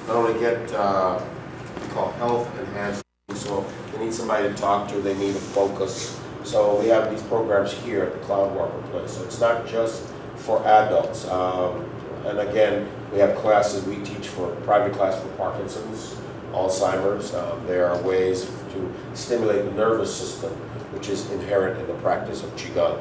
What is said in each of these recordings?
not only get what we call health enhancement, so they need somebody to talk to, they need a focus. So we have these programs here at the Cloudwalker place. So it's not just for adults. And again, we have classes we teach for private class for Parkinson's, Alzheimer's. There are ways to stimulate the nervous system, which is inherent in the practice of Qigong.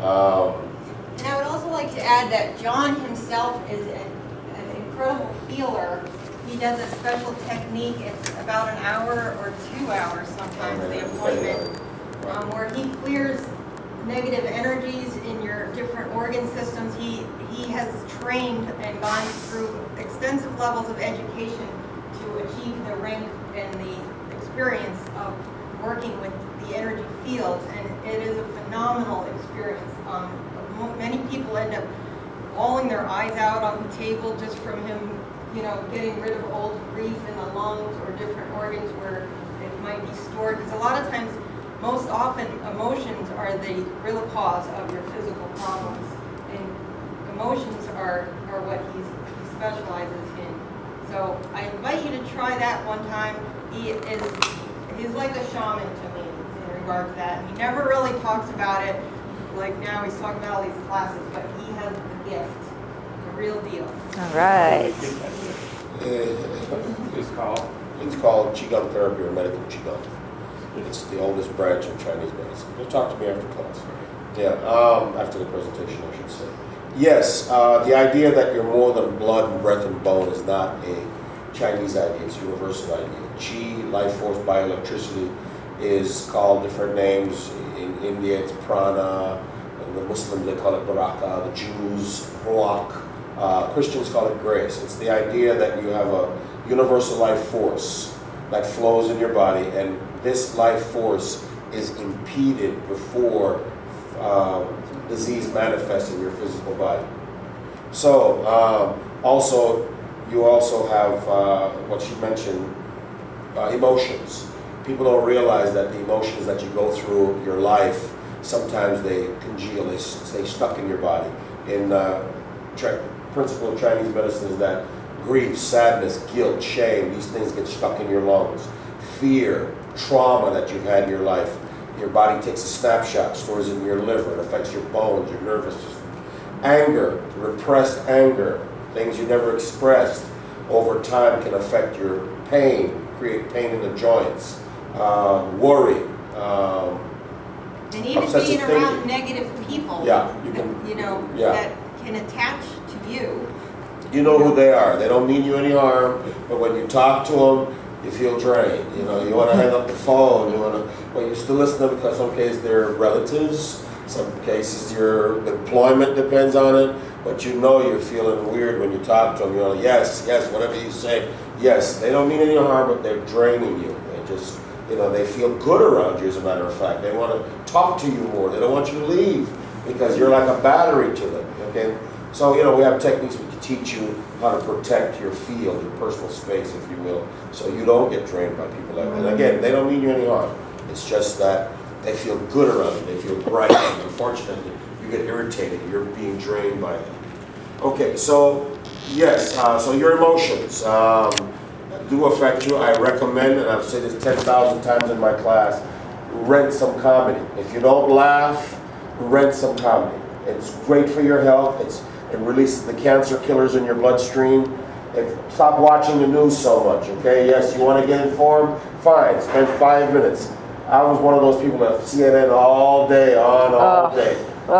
And I would also like to add that John himself is an incredible healer. He does a special technique. It's about an hour or 2 hours sometimes, the appointment, where he clears negative energies in your different organ systems. He has trained and gone through extensive levels of education to achieve the rank and the experience of working with the energy fields, and it is a phenomenal experience. Many people end up bawling their eyes out on the table just from him, getting rid of old grief in the lungs or different organs where it might be stored. Because a lot of times, most often, emotions are the real cause of your physical problems, and emotions are what he specializes in. So I invite you to try that one time. He's like a shaman to me in regard to that. He never really talks about it. Like now he's talking about all these classes, but he has the gift, the real deal. All right. It's called Qigong Therapy or Medical Qigong. It's the oldest branch of Chinese medicine. You'll talk to me after class. Yeah, after the presentation, I should say. Yes, the idea that you're more than blood and breath and bone is not a Chinese idea. It's a universal idea. Qi, life force, bioelectricity, is called different names. In India, it's prana. And the Muslims, they call it baraka. The Jews, ruach. Christians call it grace. It's the idea that you have a universal life force that flows in your body, and this life force is impeded before disease manifests in your physical body. So, you also have what she mentioned, emotions. People don't realize that the emotions that you go through your life, sometimes they congeal, they stay stuck in your body. In principle of Chinese medicine is that grief, sadness, guilt, shame, these things get stuck in your lungs. Fear, trauma that you've had in your life, your body takes a snapshot, stores it in your liver, it affects your bones, your nervous system. Anger, repressed anger, things you never expressed, over time can affect your pain, create pain in the joints. Worry, and even being around negative people, you can, that can attach to you. You know who they are. They don't mean you any harm, but when you talk to them, you feel drained. You want to hang up the phone. But you still listen to them because some cases they're relatives. Some cases your employment depends on it. But you're feeling weird when you talk to them. Yes, whatever you say. Yes, they don't mean any harm, but they're draining you. They just, they feel good around you, as a matter of fact. They want to talk to you more. They don't want you to leave because you're like a battery to them, okay? So, we have techniques we can teach you how to protect your field, your personal space, if you will, so you don't get drained by people like that. And again, they don't mean you any harm. It's just that they feel good around you. They feel bright. And unfortunately, you get irritated. You're being drained by them. Okay, so, yes, so your emotions do affect you. I recommend, and I've said this 10,000 times in my class, rent some comedy. If you don't laugh, rent some comedy. It's great for your health. It releases the cancer killers in your bloodstream. And stop watching the news so much, okay? Yes, you want to get informed? Fine, spend 5 minutes. I was one of those people that CNN all day, all day.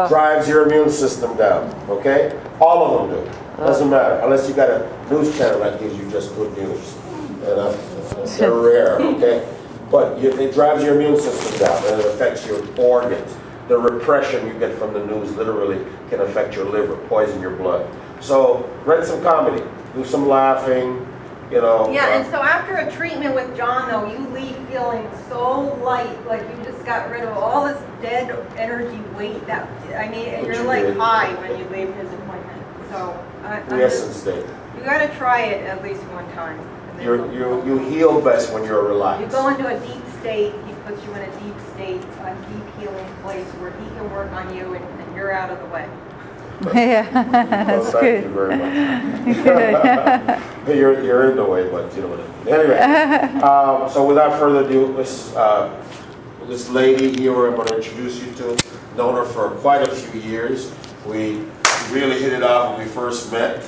Drives your immune system down, okay? All of them do. Doesn't matter, unless you got a news channel that gives you just good news. And they're rare, okay? But it drives your immune system down, and it affects your organs. The repression you get from the news literally can affect your liver, poison your blood. So, read some comedy, do some laughing, Yeah, and so after a treatment with John, though, you leave feeling so light, like you just got rid of all this dead energy weight. You're like high when you leave his appointment. So, you got to try it at least one time. You heal best when you're relaxed. You go into a deep state. He puts you in a deep state, a deep healing place where he can work on you and you're out of the way. Yeah, Well, that's thank good. you very much. Good. You're in the way, but you know what I mean. Anyway, so without further ado, this lady here I'm going to introduce you to, known her for quite a few years. We really hit it off when we first met.